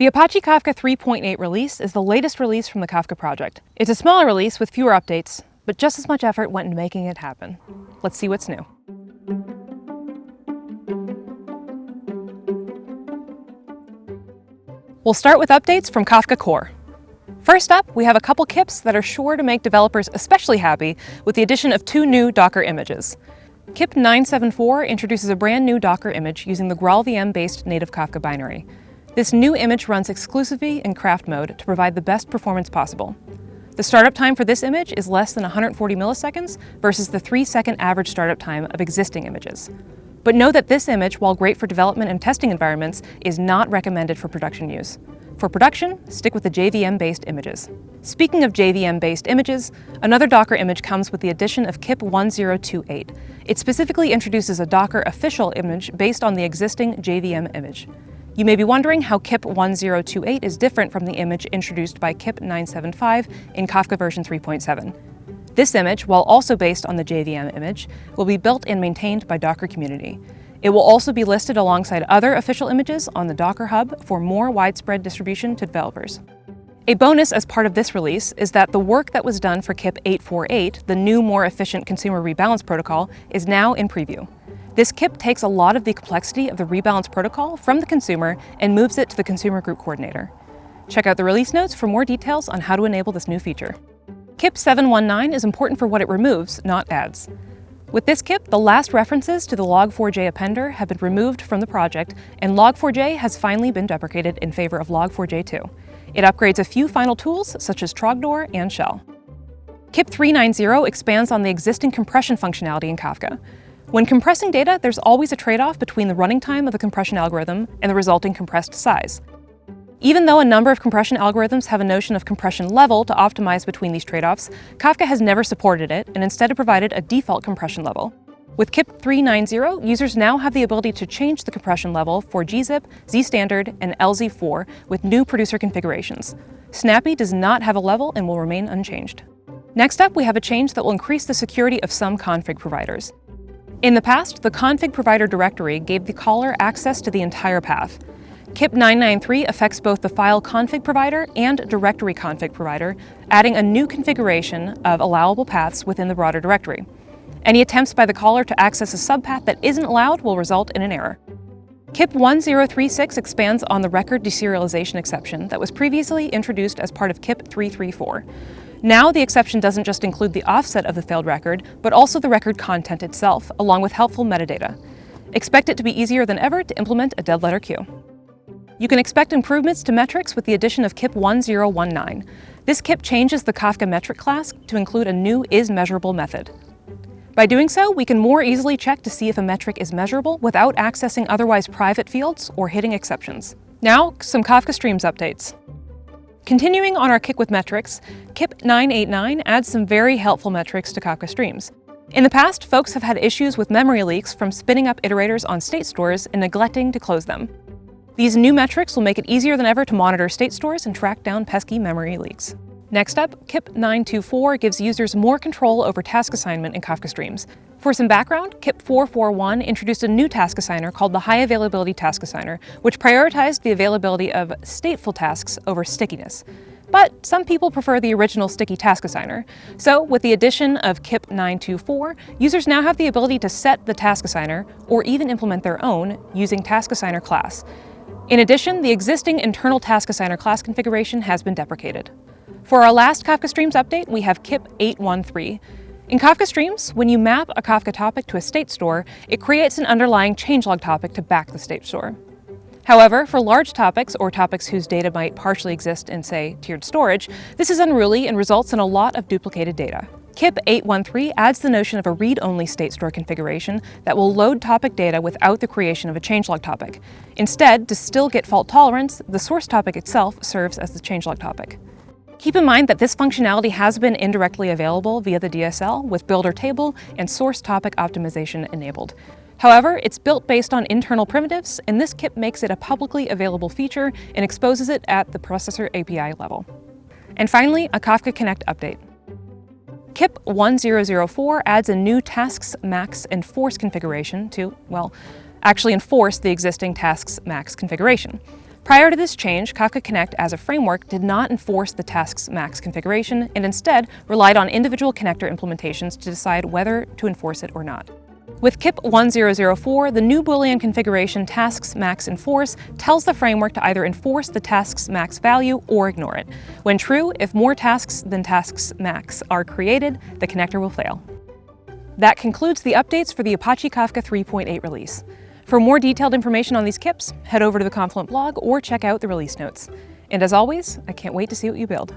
The Apache Kafka 3.8 release is the latest release from the Kafka project. It's a smaller release with fewer updates, but just as much effort went into making it happen. Let's see what's new. We'll start with updates from Kafka Core. First up, we have a couple KIPs that are sure to make developers especially happy with the addition of 2 new Docker images. KIP 974 introduces a brand new Docker image using the GraalVM-based native Kafka binary. This new image runs exclusively in KRaft mode to provide the best performance possible. The startup time for this image is less than 140 milliseconds versus the 3-second average startup time of existing images. But know that this image, while great for development and testing environments, is not recommended for production use. For production, stick with the GraalVM-based images. Speaking of GraalVM-based images, another Docker image comes with the addition of KIP 1028. It specifically introduces a Docker official image based on the existing GraalVM image. You may be wondering how KIP 1028 is different from the image introduced by KIP 975 in Kafka version 3.7. This image, while also based on the GraalVM image, will be built and maintained by Docker community. It will also be listed alongside other official images on the Docker Hub for more widespread distribution to developers. A bonus as part of this release is that the work that was done for KIP 848, the new, more efficient consumer rebalance protocol, is now in preview. This KIP takes a lot of the complexity of the rebalance protocol from the consumer and moves it to the consumer group coordinator. Check out the release notes for more details on how to enable this new feature. KIP 719 is important for what it removes, not adds. With this KIP, the last references to the log4j appender have been removed from the project, and log4j has finally been deprecated in favor of log4j2. It upgrades a few final tools, such as Trogdor and Shell. KIP 390 expands on the existing compression functionality in Kafka. When compressing data, there's always a trade-off between the running time of the compression algorithm and the resulting compressed size. Even though a number of compression algorithms have a notion of compression level to optimize between these trade-offs, Kafka has never supported it and instead provided a default compression level. With KIP 390, users now have the ability to change the compression level for gzip, zstd, and lz4 with new producer configurations. Snappy does not have a level and will remain unchanged. Next up, we have a change that will increase the security of some config providers. In the past, the config provider directory gave the caller access to the entire path. KIP 993 affects both the file config provider and directory config provider, adding a new configuration of allowable paths within the broader directory. Any attempts by the caller to access a subpath that isn't allowed will result in an error. KIP 1036 expands on the RecordDeserializationException that was previously introduced as part of KIP 334. Now the exception doesn't just include the offset of the failed record, but also the record content itself, along with helpful metadata. Expect it to be easier than ever to implement a dead letter queue. You can expect improvements to metrics with the addition of KIP 1019. This KIP changes the KafkaMetric class to include a new isMeasurable method. By doing so, we can more easily check to see if a metric is measurable without accessing otherwise private fields or hitting exceptions. Now, some Kafka Streams updates. Continuing on our kick with metrics, KIP 989 adds some very helpful metrics to Kafka Streams. In the past, folks have had issues with memory leaks from spinning up iterators on state stores and neglecting to close them. These new metrics will make it easier than ever to monitor state stores and track down pesky memory leaks. Next up, KIP 924 gives users more control over task assignment in Kafka Streams. For some background, KIP 441 introduced a new task assigner called the High Availability Task Assigner, which prioritized the availability of stateful tasks over stickiness. But some people prefer the original sticky task assigner. So with the addition of KIP 924, users now have the ability to set the task assigner or even implement their own using task assigner class. In addition, the existing internal task assigner class configuration has been deprecated. For our last Kafka Streams update, we have KIP 813. In Kafka Streams, when you map a Kafka topic to a state store, it creates an underlying changelog topic to back the state store. However, for large topics or topics whose data might partially exist in, say, tiered storage, this is unruly and results in a lot of duplicated data. KIP 813 adds the notion of a read-only state store configuration that will load topic data without the creation of a changelog topic. Instead, to still get fault tolerance, the source topic itself serves as the changelog topic. Keep in mind that this functionality has been indirectly available via the DSL with builder table and source topic optimization enabled. However, it's built based on internal primitives, and this KIP makes it a publicly available feature and exposes it at the processor API level. And finally, a Kafka Connect update. KIP 1004 adds a new tasks.max enforce configuration to, well, actually enforce the existing tasks.max configuration. Prior to this change, Kafka Connect as a framework did not enforce the tasks.max configuration and instead relied on individual connector implementations to decide whether to enforce it or not. With KIP 1004, the new Boolean configuration tasks.max enforce tells the framework to either enforce the tasks.max value or ignore it. When true, if more tasks than tasks.max are created, the connector will fail. That concludes the updates for the Apache Kafka 3.8 release. For more detailed information on these KIPs, head over to the Confluent blog or check out the release notes. And as always, I can't wait to see what you build.